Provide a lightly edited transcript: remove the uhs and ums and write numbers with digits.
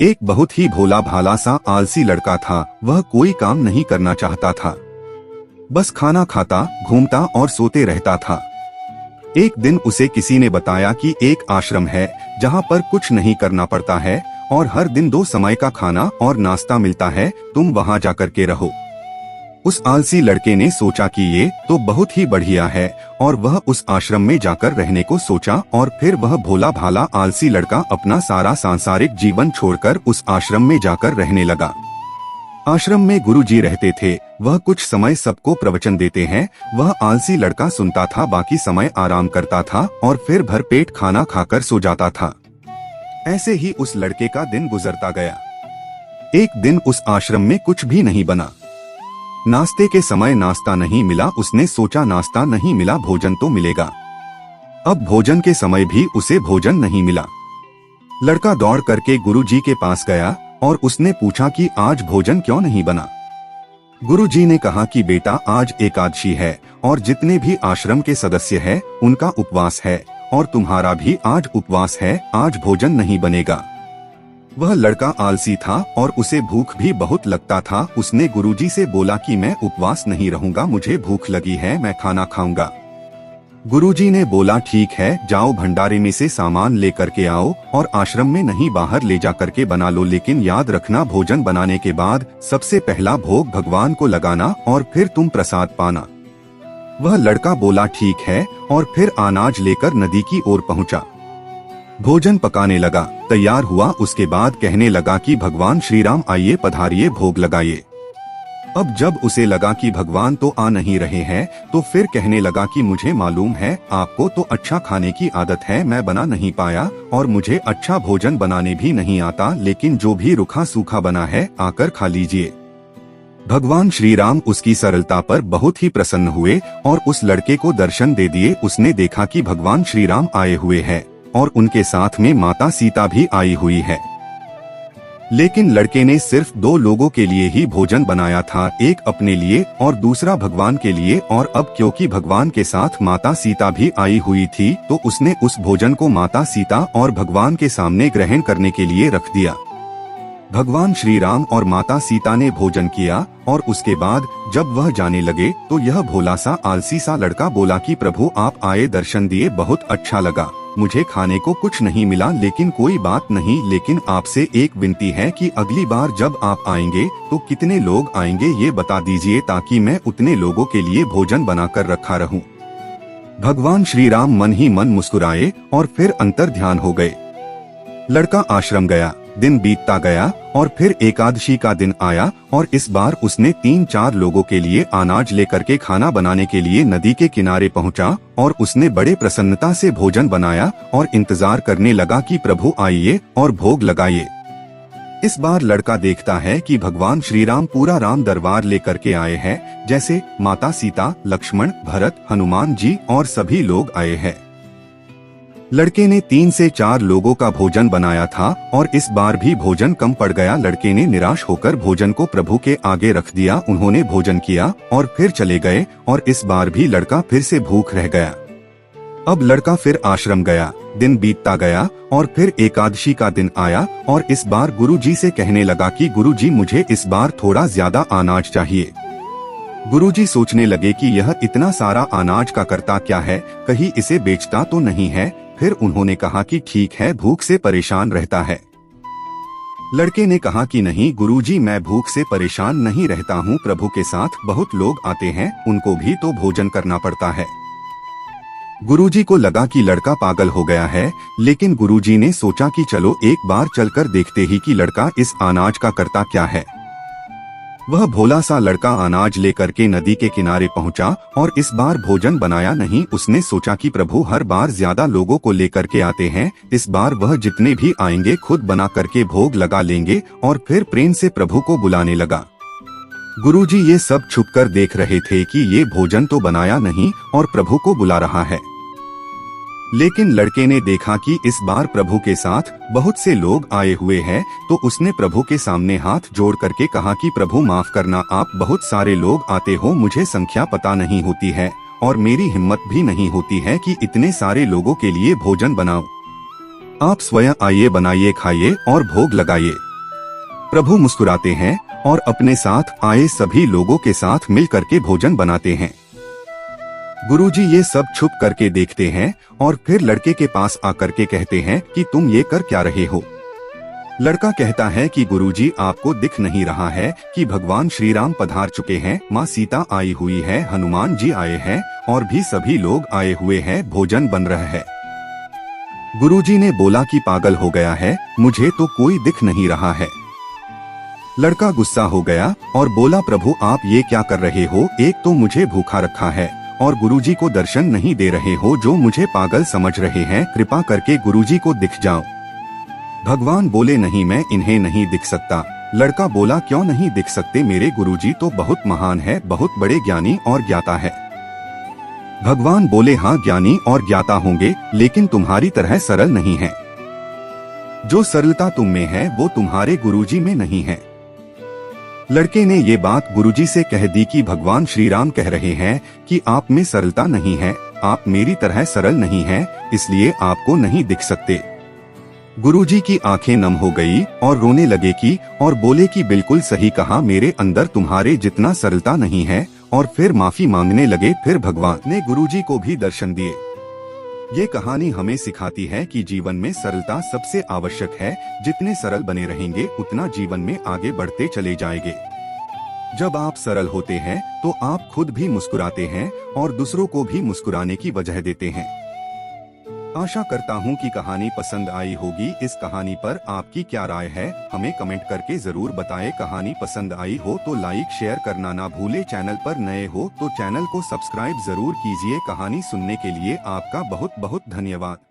एक बहुत ही भोला भाला सा आलसी लड़का था। वह कोई काम नहीं करना चाहता था, बस खाना खाता, घूमता और सोते रहता था। एक दिन उसे किसी ने बताया कि एक आश्रम है जहाँ पर कुछ नहीं करना पड़ता है और हर दिन 2 समय का खाना और नाश्ता मिलता है, तुम वहाँ जाकर के रहो। उस आलसी लड़के ने सोचा कि ये तो बहुत ही बढ़िया है और वह उस आश्रम में जाकर रहने को सोचा और फिर वह भोला भाला आलसी लड़का अपना सारा सांसारिक जीवन छोड़कर उस आश्रम में जाकर रहने लगा। आश्रम में गुरुजी रहते थे। वह कुछ समय सबको प्रवचन देते हैं। वह आलसी लड़का सुनता था, बाकी समय आराम करता था और फिर भरपेट खाना खाकर सो जाता था। ऐसे ही उस लड़के का दिन गुजरता गया। एक दिन उस आश्रम में कुछ भी नहीं बना। नाश्ते के समय नाश्ता नहीं मिला। उसने सोचा नाश्ता नहीं मिला, भोजन तो मिलेगा। अब भोजन के समय भी उसे भोजन नहीं मिला। लड़का दौड़ करके गुरुजी के पास गया और उसने पूछा कि आज भोजन क्यों नहीं बना। गुरुजी ने कहा कि बेटा, आज एकादशी है और जितने भी आश्रम के सदस्य हैं उनका उपवास है और तुम्हारा भी आज उपवास है, आज भोजन नहीं बनेगा। वह लड़का आलसी था और उसे भूख भी बहुत लगता था। उसने गुरुजी से बोला कि मैं उपवास नहीं रहूंगा, मुझे भूख लगी है, मैं खाना खाऊंगा। गुरुजी ने बोला ठीक है, जाओ भंडारे में से सामान लेकर के आओ और आश्रम में नहीं बाहर ले जा करके बना लो, लेकिन याद रखना भोजन बनाने के बाद सबसे पहला भोग भगवान को लगाना और फिर तुम प्रसाद पाना। वह लड़का बोला ठीक है और फिर अनाज लेकर नदी की ओर पहुंचा। भोजन पकाने लगा, तैयार हुआ। उसके बाद कहने लगा कि भगवान श्री राम आइए, पधारिए, भोग लगाइए। अब जब उसे लगा कि भगवान तो आ नहीं रहे हैं तो फिर कहने लगा कि मुझे मालूम है आपको तो अच्छा खाने की आदत है, मैं बना नहीं पाया और मुझे अच्छा भोजन बनाने भी नहीं आता, लेकिन जो भी रूखा सूखा बना है आकर खा लीजिए। भगवान श्री राम उसकी सरलता पर बहुत ही प्रसन्न हुए और उस लड़के को दर्शन दे दिए। उसने देखा कि भगवान श्री राम आए हुए हैं और उनके साथ में माता सीता भी आई हुई है। लेकिन लड़के ने सिर्फ 2 लोगों के लिए ही भोजन बनाया था, एक अपने लिए और दूसरा भगवान के लिए। और अब क्योंकि भगवान के साथ माता सीता भी आई हुई थी तो उसने उस भोजन को माता सीता और भगवान के सामने ग्रहण करने के लिए रख दिया। भगवान श्री राम और माता सीता ने भोजन किया और उसके बाद जब वह जाने लगे तो यह भोला सा आलसी सा लड़का बोला कि प्रभु आप आए, दर्शन दिए, बहुत अच्छा लगा। मुझे खाने को कुछ नहीं मिला, लेकिन कोई बात नहीं, लेकिन आपसे एक विनती है कि अगली बार जब आप आएंगे तो कितने लोग आएंगे ये बता दीजिए ताकि मैं उतने लोगों के लिए भोजन बनाकर रखा रहूं। भगवान श्री राम मन ही मन मुस्कुराए और फिर अंतर ध्यान हो गए। लड़का आश्रम गया, दिन बीतता गया और फिर एकादशी का दिन आया और इस बार उसने 3-4 लोगों के लिए अनाज लेकर के खाना बनाने के लिए नदी के किनारे पहुंचा और उसने बड़े प्रसन्नता से भोजन बनाया और इंतजार करने लगा कि प्रभु आइए और भोग लगाइए। इस बार लड़का देखता है कि भगवान श्री राम पूरा राम दरबार लेकर के आए हैं, जैसे माता सीता, लक्ष्मण, भरत, हनुमान जी और सभी लोग आए हैं। लड़के ने 3 से 4 लोगों का भोजन बनाया था और इस बार भी भोजन कम पड़ गया। लड़के ने निराश होकर भोजन को प्रभु के आगे रख दिया। उन्होंने भोजन किया और फिर चले गए और इस बार भी लड़का फिर से भूख रह गया। अब लड़का फिर आश्रम गया, दिन बीतता गया और फिर एकादशी का दिन आया और इस बार गुरुजी से कहने लगा कि गुरुजी मुझे इस बार थोड़ा ज्यादा अनाज चाहिए। गुरुजी सोचने लगे कि यह इतना सारा अनाज का करता क्या है, कहीं इसे बेचता तो नहीं है। फिर उन्होंने कहा कि ठीक है, भूख से परेशान रहता है। लड़के ने कहा कि नहीं गुरुजी, मैं भूख से परेशान नहीं रहता हूँ, प्रभु के साथ बहुत लोग आते हैं, उनको भी तो भोजन करना पड़ता है। गुरुजी को लगा कि लड़का पागल हो गया है, लेकिन गुरुजी ने सोचा कि चलो एक बार चलकर देखते ही कि लड़का इस अनाज का करता क्या है। वह भोला सा लड़का अनाज लेकर के नदी के किनारे पहुंचा और इस बार भोजन बनाया नहीं। उसने सोचा कि प्रभु हर बार ज्यादा लोगों को लेकर के आते हैं, इस बार वह जितने भी आएंगे खुद बना करके भोग लगा लेंगे और फिर प्रेम से प्रभु को बुलाने लगा। गुरुजी ये सब छुपकर देख रहे थे कि ये भोजन तो बनाया नहीं और प्रभु को बुला रहा है। लेकिन लड़के ने देखा कि इस बार प्रभु के साथ बहुत से लोग आए हुए हैं तो उसने प्रभु के सामने हाथ जोड़ करके कहा कि प्रभु माफ करना, आप बहुत सारे लोग आते हो, मुझे संख्या पता नहीं होती है और मेरी हिम्मत भी नहीं होती है कि इतने सारे लोगों के लिए भोजन बनाऊं। आप स्वयं आइए, बनाइए, खाइए और भोग लगाइए। प्रभु मुस्कुराते हैं और अपने साथ आए सभी लोगों के साथ मिल करके भोजन बनाते हैं। गुरुजी ये सब छुप करके देखते हैं और फिर लड़के के पास आकर के कहते हैं कि तुम ये कर क्या रहे हो। लड़का कहता है कि गुरुजी आपको दिख नहीं रहा है कि भगवान श्री राम पधार चुके हैं, माँ सीता आई हुई है, हनुमान जी आए हैं और भी सभी लोग आए हुए हैं, भोजन बन रहा है। गुरुजी ने बोला कि पागल हो गया है, मुझे तो कोई दिख नहीं रहा है। लड़का गुस्सा हो गया और बोला प्रभु आप ये क्या कर रहे हो, एक तो मुझे भूखा रखा है और गुरुजी को दर्शन नहीं दे रहे हो, जो मुझे पागल समझ रहे हैं, कृपा करके गुरुजी को दिख जाओ। भगवान बोले नहीं मैं इन्हें नहीं दिख सकता। लड़का बोला क्यों नहीं दिख सकते, मेरे गुरुजी तो बहुत महान है, बहुत बड़े ज्ञानी और ज्ञाता है। भगवान बोले हाँ ज्ञानी और ज्ञाता होंगे लेकिन तुम्हारी तरह सरल नहीं है। जो सरलता तुम में है वो तुम्हारे गुरुजी में नहीं है। लड़के ने ये बात गुरुजी से कह दी कि भगवान श्री राम कह रहे हैं कि आप में सरलता नहीं है, आप मेरी तरह सरल नहीं हैं, इसलिए आपको नहीं दिख सकते। गुरुजी की आंखें नम हो गई और रोने लगे कि और बोले कि बिल्कुल सही कहा, मेरे अंदर तुम्हारे जितना सरलता नहीं है, और फिर माफी मांगने लगे। फिर भगवान ने गुरुजी को भी दर्शन दिए। ये कहानी हमें सिखाती है कि जीवन में सरलता सबसे आवश्यक है। जितने सरल बने रहेंगे उतना जीवन में आगे बढ़ते चले जाएंगे। जब आप सरल होते हैं तो आप खुद भी मुस्कुराते हैं और दूसरों को भी मुस्कुराने की वजह देते हैं। आशा करता हूँ कि कहानी पसंद आई होगी। इस कहानी पर आपकी क्या राय है, हमें कमेंट करके जरूर बताएं। कहानी पसंद आई हो तो लाइक शेयर करना ना भूले। चैनल पर नए हो तो चैनल को सब्सक्राइब जरूर कीजिए। कहानी सुनने के लिए आपका बहुत बहुत धन्यवाद।